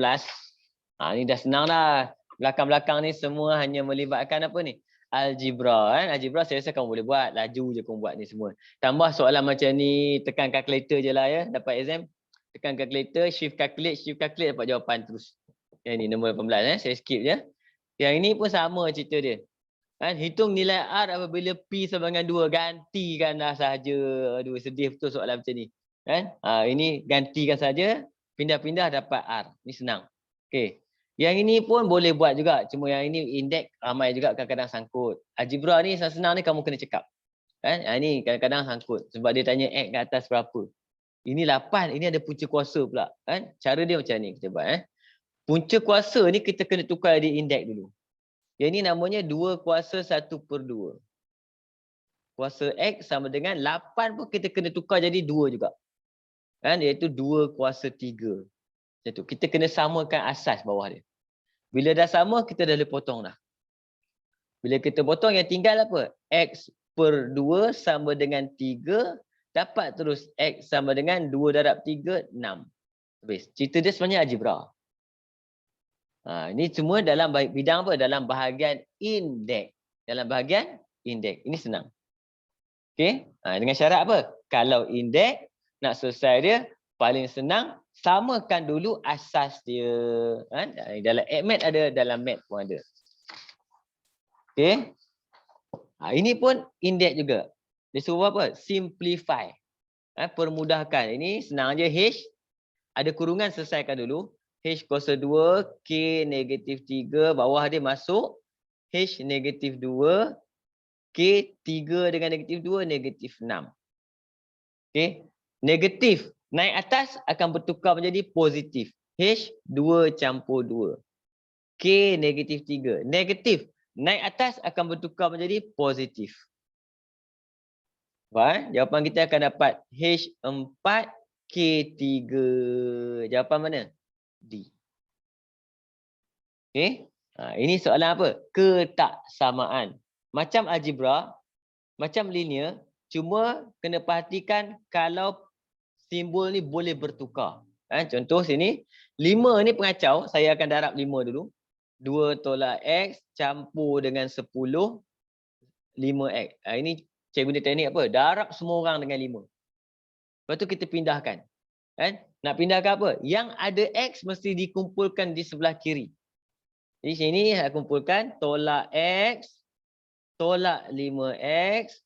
Ni dah senang dah. Belakang-belakang ni semua hanya melibatkan apa ni? Algebra kan. Algebra saya rasa kamu boleh buat. Laju je kamu buat ni semua. Tambah soalan macam ni, tekan calculator je lah ya. Dapat exam. Tekan calculator, shift calculate dapat jawapan terus. Yang ni nombor 18 saya skip je. Yang ini pun sama cerita dia. Kan, hitung nilai R apabila P sama dengan 2. Gantikanlah sahaja. Aduh, sedih betul soalan macam ni. Kan? Ini gantikan saja. Pindah-pindah dapat R. Ini senang. Okey. Yang ini pun boleh buat juga. Cuma yang ini indeks ramai juga kadang-kadang sangkut. Algebra ni senang ni kamu kena cakap. Kan? Ini kadang-kadang sangkut. Sebab dia tanya X ke atas berapa. Ini 8. Ini ada punca kuasa pula. Kan? Cara dia macam ni kita buat. Punca kuasa ni kita kena tukar di indeks dulu. Yang ini namanya 2 kuasa 1/2. Kuasa X sama dengan 8 pun kita kena tukar jadi 2 juga. Kan? Iaitu 2 kuasa 3. Macam tu. Kita kena samakan asas bawah dia. Bila dah sama, kita dah boleh potong dah. Bila kita potong, yang tinggal apa? X/2 sama dengan 3. Dapat terus X sama dengan 2/3, 6. Habis. Cerita dia sebenarnya algebra. Ini semua dalam bidang apa? Dalam bahagian indeks. Dalam bahagian indeks. Ini senang. Okey. Dengan syarat apa? Kalau indeks nak selesai dia, paling senang samakan dulu asas dia. Dalam ADMAT ada, dalam MAT pun ada. Okey. Ini pun indeks juga. Dia suruh apa? Simplify. Permudahkan. Ini senang je. H. Ada kurungan, selesaikan dulu. H kuasa 2, K negatif 3, bawah dia masuk H negatif 2, K 3 dengan negatif 2, negatif 6. Okey, negatif naik atas akan bertukar menjadi positif. H 2 campur 2. K negatif 3. Negatif naik atas akan bertukar menjadi positif. Baik, jawapan kita akan dapat H 4, K 3. Jawapan mana? D. Okey. Ini soalan apa? Ketaksamaan. Macam algebra, macam linear, cuma kena perhatikan kalau simbol ni boleh bertukar. Contoh sini, 5 ni pengacau, saya akan darab 5 dulu. 2 tolak X campur dengan 10, 5X. Ini saya guna teknik apa? Darab semua orang dengan 5. Lepas tu kita pindahkan. Nak pindahkan apa? Yang ada X mesti dikumpulkan di sebelah kiri. Jadi sini saya kumpulkan tolak X, tolak 5X,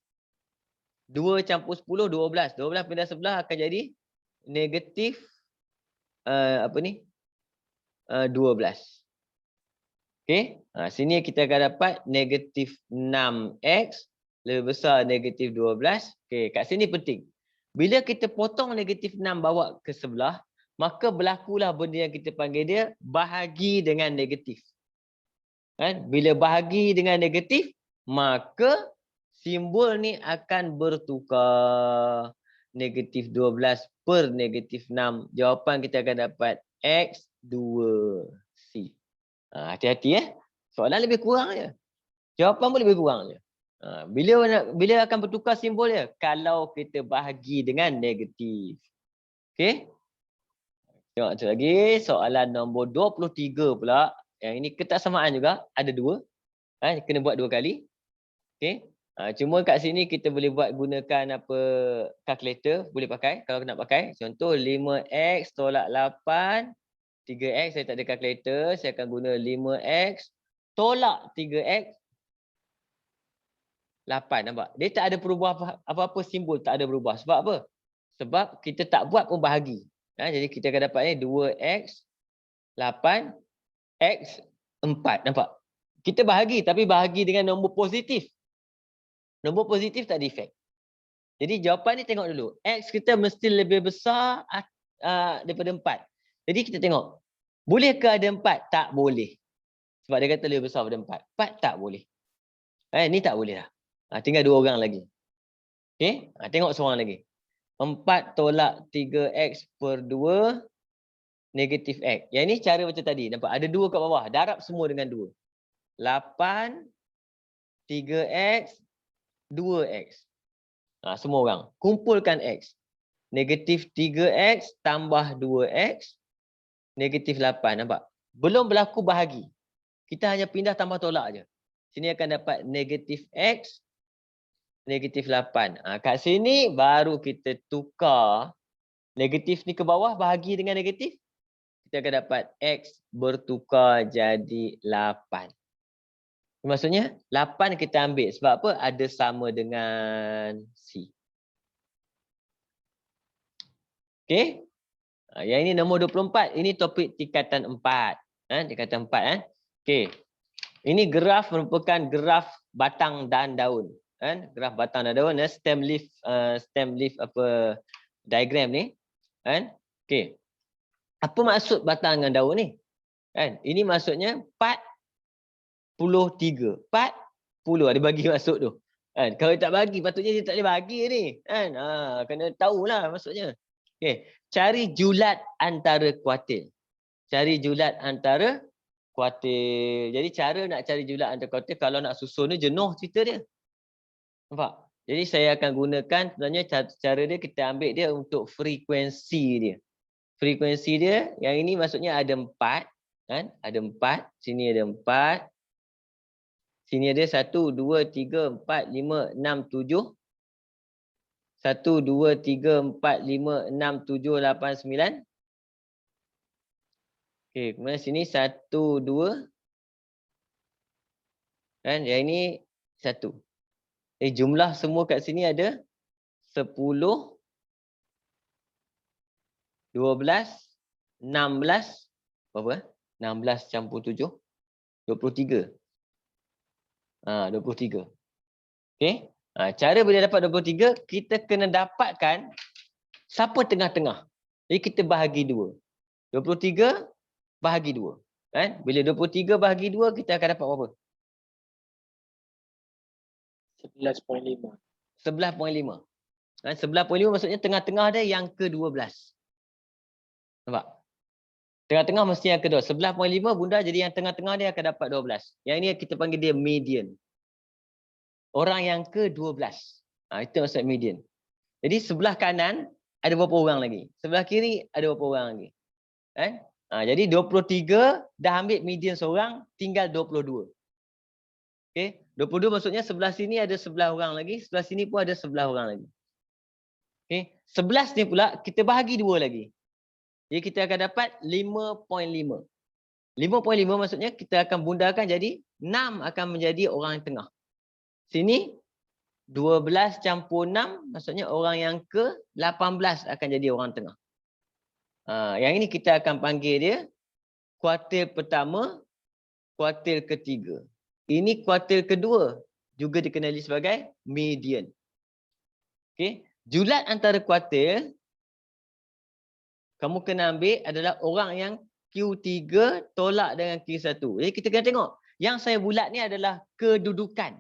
2 campur 10, 12. 12 pindah sebelah akan jadi negatif 12. Okey, sini kita akan dapat negatif 6X lebih besar negatif 12. Okey, kat sini penting. Bila kita potong negatif 6 bawa ke sebelah, maka berlakulah benda yang kita panggil dia bahagi dengan negatif. Bila bahagi dengan negatif, maka simbol ni akan bertukar. Negatif 12 per negatif 6. Jawapan kita akan dapat X2C. Hati-hati soalan lebih kurang je. Jawapan pun lebih kurang je. Bila akan bertukar simbol dia? Kalau kita bahagi dengan negatif. Okey? Tengok satu lagi. Soalan nombor 23 pula. Yang ini ketaksamaan juga. Ada 2. Kena buat 2 kali. Okey? Cuma kat sini kita boleh buat gunakan apa calculator. Boleh pakai kalau nak pakai. Contoh 5X tolak 8. 3X saya tak ada calculator. Saya akan guna 5X tolak 3X. 8, nampak? Dia tak ada berubah apa-apa, simbol tak ada berubah. Sebab apa? Sebab kita tak buat pun bahagi. Jadi kita akan dapat ni 2x 8 x 4, nampak? Kita bahagi tapi bahagi dengan nombor positif. Nombor positif tak ada efek. Jadi jawapan ni tengok dulu. X kita mesti lebih besar daripada 4. Jadi kita tengok. Boleh ke ada 4? Tak boleh. Sebab dia kata lebih besar daripada 4. 4 tak boleh. Ni tak boleh lah. Tinggal 2 orang lagi. Okey, tengok seorang lagi. 4 tolak 3x per 2 negatif x. Yang ni cara macam tadi. Nampak? Ada 2 kat bawah. Darab semua dengan 2. 8, 3x, 2x. Semua orang. Kumpulkan x. Negatif 3x tambah 2x. Negatif 8. Nampak? Belum berlaku bahagi. Kita hanya pindah tambah tolak je. Sini akan dapat negatif x. Negatif 8. Kat sini baru kita tukar negatif ni ke bawah, bahagi dengan negatif. Kita akan dapat x bertukar jadi 8. Maksudnya 8 kita ambil. Sebab apa? Ada sama dengan C. Okey. Yang ini nombor 24. Ini topik tingkatan 4. Tingkatan 4. Okey. Ini graf merupakan graf batang dan daun. Graf batang dan daun, stem leaf apa diagram ni. Okey. Apa maksud batang dan daun ni? Ini maksudnya 43. 40 ada bagi maksud tu. Kalau tak bagi patutnya dia tak boleh bagi ni. Kena tahulah maksudnya. Okey, cari julat antara kuartil. Cari julat antara kuartil. Jadi cara nak cari julat antara kuartil, kalau nak susun ni jenuh cerita dia. Nampak? Jadi saya akan gunakan sebenarnya cara dia, kita ambil dia untuk frekuensi dia. Frekuensi dia yang ini maksudnya ada 4, Ada 4, sini ada 4. Sini ada 1 2 3 4 5 6 7. 1 2 3 4 5 6 7 8 9. Okey, kemudian sini 1 2. Yang ini 1. Jumlah semua kat sini ada 10, 12, 16, berapa? 16 campur 7, 23. 23. Okey. Cara bila dapat 23, kita kena dapatkan siapa tengah-tengah. Jadi kita bahagi 2. 23 bahagi 2. Bila 23 bahagi 2, kita akan dapat berapa? 11.5. 11.5. 11.5 maksudnya tengah-tengah dia yang ke-12. Nampak? Tengah-tengah mesti yang kedua. 11.5 bunda, jadi yang tengah-tengah dia akan dapat 12. Yang ini kita panggil dia median. Orang yang ke-12. Itu maksud median. Jadi sebelah kanan ada berapa orang lagi? Sebelah kiri ada berapa orang lagi? Jadi 23 dah ambil median seorang, tinggal 22. Okey, 22 maksudnya sebelah sini ada 11 orang lagi, sebelah sini pun ada 11 orang lagi. Okey, 11 ni pula kita bahagi 2 lagi. Jadi kita akan dapat 5.5. 5.5 maksudnya kita akan bundakan jadi 6 akan menjadi orang yang tengah. Sini 12 campur 6 maksudnya orang yang ke-18 akan jadi orang tengah. Yang ini kita akan panggil dia kuartil pertama, kuartil ketiga. Ini kuartil kedua, juga dikenali sebagai median. Okey, julat antara kuartil kamu kena ambil adalah orang yang Q3 tolak dengan Q1. Jadi kita kena tengok, yang saya bulat ni adalah kedudukan.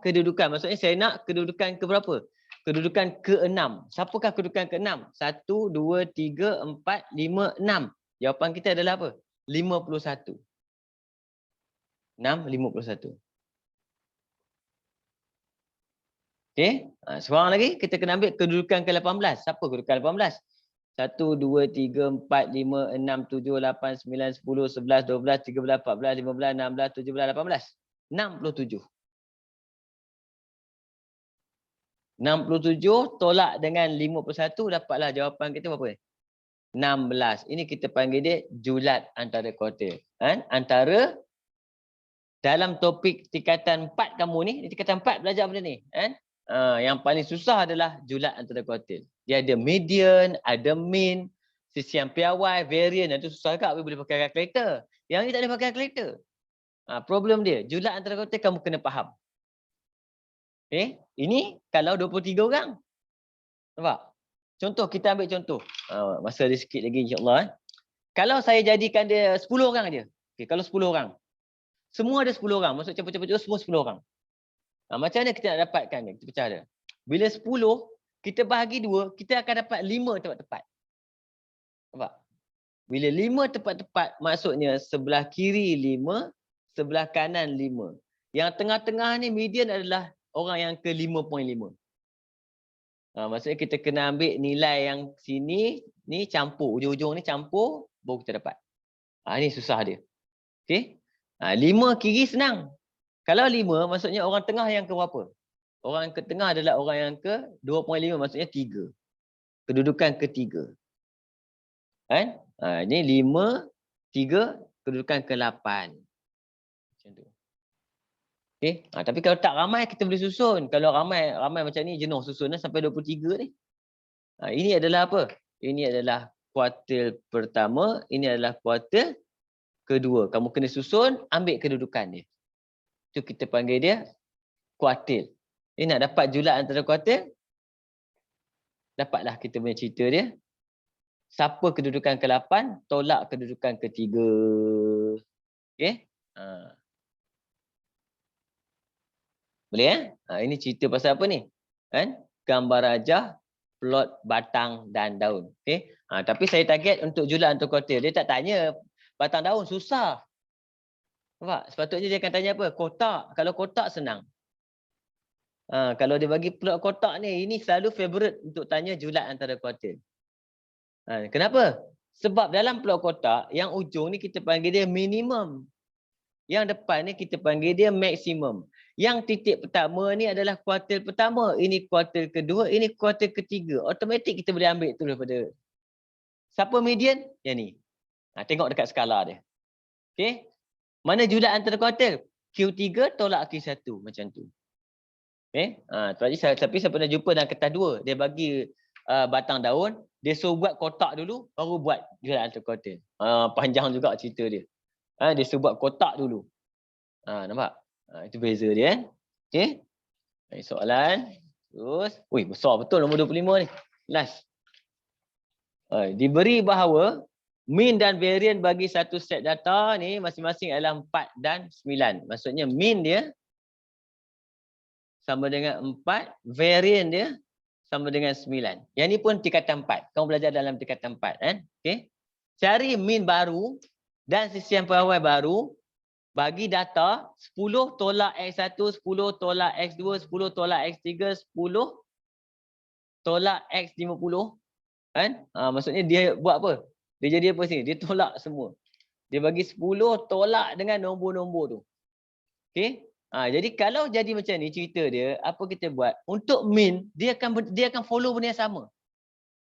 Kedudukan, maksudnya saya nak kedudukan ke berapa? Kedudukan ke-6. Siapakah kedudukan ke-6? 1, 2, 3, 4, 5, 6. Jawapan kita adalah apa? 51. 6, 51. Okey, seorang lagi kita kena ambil kedudukan ke-18. Siapa kedudukan ke-18? 1, 2, 3, 4, 5, 6, 7, 8, 9, 10, 11, 12, 13, 14, 15, 16, 17, 18. 67. 67 tolak dengan 51, dapatlah jawapan kita berapa? 16. Ini kita panggil dia julat antara kuartil. Antara dalam topik tingkatan 4 kamu ni, tingkatan 4 belajar benda ni, kan? Yang paling susah adalah julat antara kuartil. Dia ada median, ada mean, sisian piawai, varian, itu susah juga boleh pakai kalkulator. Yang ni tak ada pakai kalkulator. Problem dia, julat antara kuartil kamu kena faham. Okay? Ini kalau 23 orang. Nampak? Contoh, kita ambil contoh. Masa ada sikit lagi insyaAllah. Kalau saya jadikan dia 10 orang aja. Okay, kalau 10 orang. Semua ada 10 orang. Maksud campur-campur semua 10 orang. Macam mana kita nak dapatkan dia? Kita pecah dia. Bila 10, kita bahagi 2, kita akan dapat 5 tepat-tepat. Nampak? Bila 5 tepat-tepat, maksudnya sebelah kiri 5, sebelah kanan 5. Yang tengah-tengah ni median adalah orang yang ke 5.5. Maksudnya kita kena ambil nilai yang sini, ni campur. Ujung-ujung ni campur, baru kita dapat. Ni susah dia. Okay? 5 kiri senang. Kalau 5, maksudnya orang tengah yang ke berapa? Orang yang ke tengah adalah orang yang ke 2.5, maksudnya 3. Kedudukan ketiga. Kan? Ini 5, 3, kedudukan ke-8. Macam tu. Okay? Tapi kalau tak ramai, kita boleh susun. Kalau ramai macam ni, jenuh susun sampai 23 ni. Ini adalah apa? Ini adalah kuartil pertama, ini adalah kuartil kedua. Kamu kena susun, ambil kedudukan dia. Itu kita panggil dia kuartil. Ini nak dapat julat antara kuartil, dapatlah kita punya cerita dia. Siapa kedudukan ke-8, tolak kedudukan ke-3. Okey? Boleh Ini cerita pasal apa ni? Kan? Gambar rajah, plot batang dan daun. Okey? Tapi saya target untuk julat antara kuartil. Dia tak tanya batang daun, susah. Nampak? Sepatutnya dia akan tanya apa? Kotak. Kalau kotak senang. Kalau dia bagi plot kotak ni, ini selalu favorite untuk tanya julat antara kuartil. Kenapa? Sebab dalam plot kotak, yang ujung ni kita panggil dia minimum. Yang depan ni kita panggil dia maksimum. Yang titik pertama ni adalah kuartil pertama. Ini kuartil kedua, ini kuartil ketiga. Automatik kita boleh ambil tu daripada. Siapa median? Yang ni. Tengok dekat skala dia. Okey? Mana julat antara kuartil? Q3 tolak Q1 macam tu. Okey? Tapi saya pernah jumpa dalam kertas 2, dia bagi batang daun, dia suruh buat kotak dulu baru buat julat antara kuartil. Panjang juga cerita dia. Dia suruh buat kotak dulu. Nampak? Itu beza dia kan. Okey? Soalan. Terus, besar betul nombor 25 ni. Last. Diberi bahawa mean dan varian bagi satu set data ni masing-masing adalah 4 dan 9. Maksudnya mean dia sama dengan 4, varian dia sama dengan 9. Yang ni pun tingkatan 4. Kamu belajar dalam tingkatan 4 kan? Okey. Cari mean baru dan sisian piawai baru bagi data 10 tolak X1, 10 tolak X2, 10 tolak X3, 10 tolak X50. Kan? Maksudnya dia buat apa? Dia jadi apa sini? Dia tolak semua. Dia bagi 10 tolak dengan nombor-nombor tu. Okey? Jadi kalau jadi macam ni cerita dia, apa kita buat? Untuk mean, dia akan follow benda yang sama.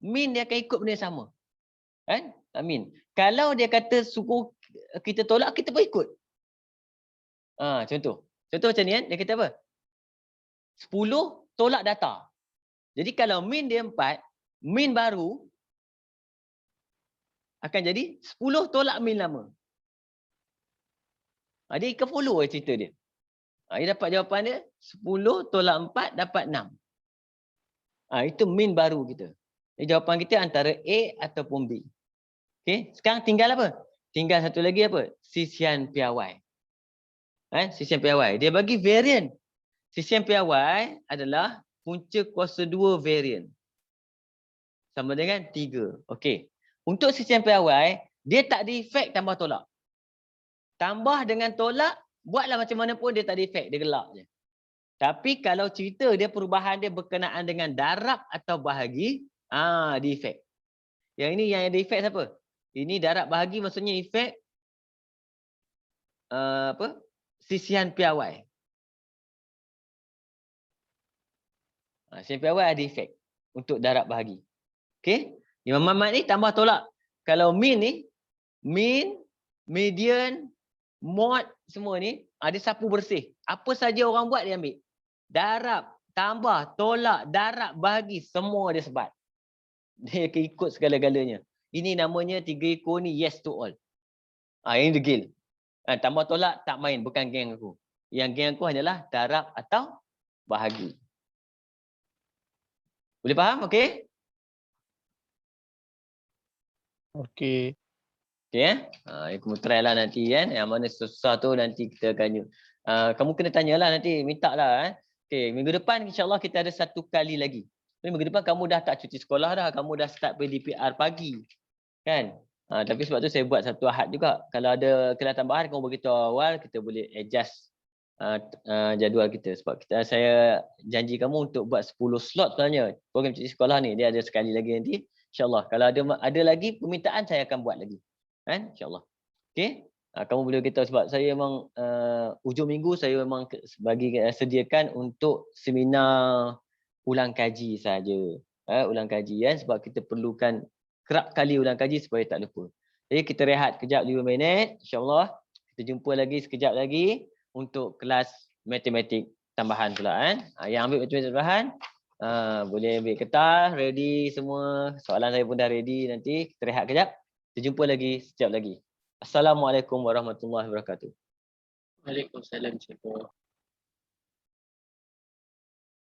Mean dia akan ikut benda yang sama. Kan? Mean. Kalau dia kata suruh kita tolak, kita pun ikut. Contoh. Contoh macam ni kan, dia kata apa? 10 tolak data. Jadi kalau mean dia 4, mean baru akan jadi 10 tolak mean lama. Dia akan follow cerita dia. Dia dapat jawapan dia 10 tolak 4 dapat 6. Itu mean baru kita. Jadi jawapan kita antara A ataupun B. Okey, sekarang tinggal apa? Tinggal satu lagi apa? Sisian piawai. Sisian piawai. Dia bagi varian. Sisian piawai adalah punca kuasa 2 varian. Sama dengan 3. Okey. Untuk sisian piawai, dia tak ada efek tambah tolak. Tambah dengan tolak, buatlah macam mana pun dia tak ada efek. Dia gelap je. Tapi kalau cerita dia perubahan dia berkenaan dengan darab atau bahagi, dia efek. Yang ini yang ada efek siapa? Ini darab bahagi maksudnya efek sisian piawai. Sisian piawai ada efek untuk darab bahagi. Okey? Imam Ahmad ni tambah tolak. Kalau mean ni, mean, median, mod semua ni, dia sapu bersih. Apa saja orang buat dia ambil. Darab, tambah, tolak, darab, bahagi, semua dia sebat. Dia ikut segala-galanya. Ini namanya 3 ekor ni yes to all. Ini degil. Tambah tolak tak main, bukan geng aku. Yang geng aku hanyalah darab atau bahagi. Boleh faham? Okey? Okey. Okey kamu try lah nanti kan. Yang mana susah tu nanti kita akan kamu kena tanyalah nanti, minta lah. Okey, minggu depan insya-Allah kita ada 1 kali lagi. Minggu depan kamu dah tak cuti sekolah dah, kamu dah start PDPR pagi. Kan? Tapi sebab tu saya buat 1 Ahad juga. Kalau ada kelas tambahan kamu beritahu awal, kita boleh adjust jadual kita. Sebab saya janji kamu untuk buat 10 slot sebenarnya. Program cuti sekolah ni dia ada sekali lagi nanti. InsyaAllah. Kalau ada lagi permintaan saya akan buat lagi. Kan? InsyaAllah. Okey? Kamu boleh beritahu sebab saya memang hujung minggu saya memang sediakan untuk seminar ulang kaji saja. Ulang kaji kan, sebab kita perlukan kerap kali ulang kaji supaya tak lupa. Jadi kita rehat kejap 5 minit. InsyaAllah kita jumpa lagi sekejap lagi untuk kelas matematik tambahan pula kan. Yang ambil matematik tambahan boleh ambil kertas, ready semua. Soalan saya pun dah ready nanti. Kita rehat kejap. Kita jumpa lagi sekejap lagi. Assalamualaikum warahmatullahi wabarakatuh. Waalaikumsalam cikgu.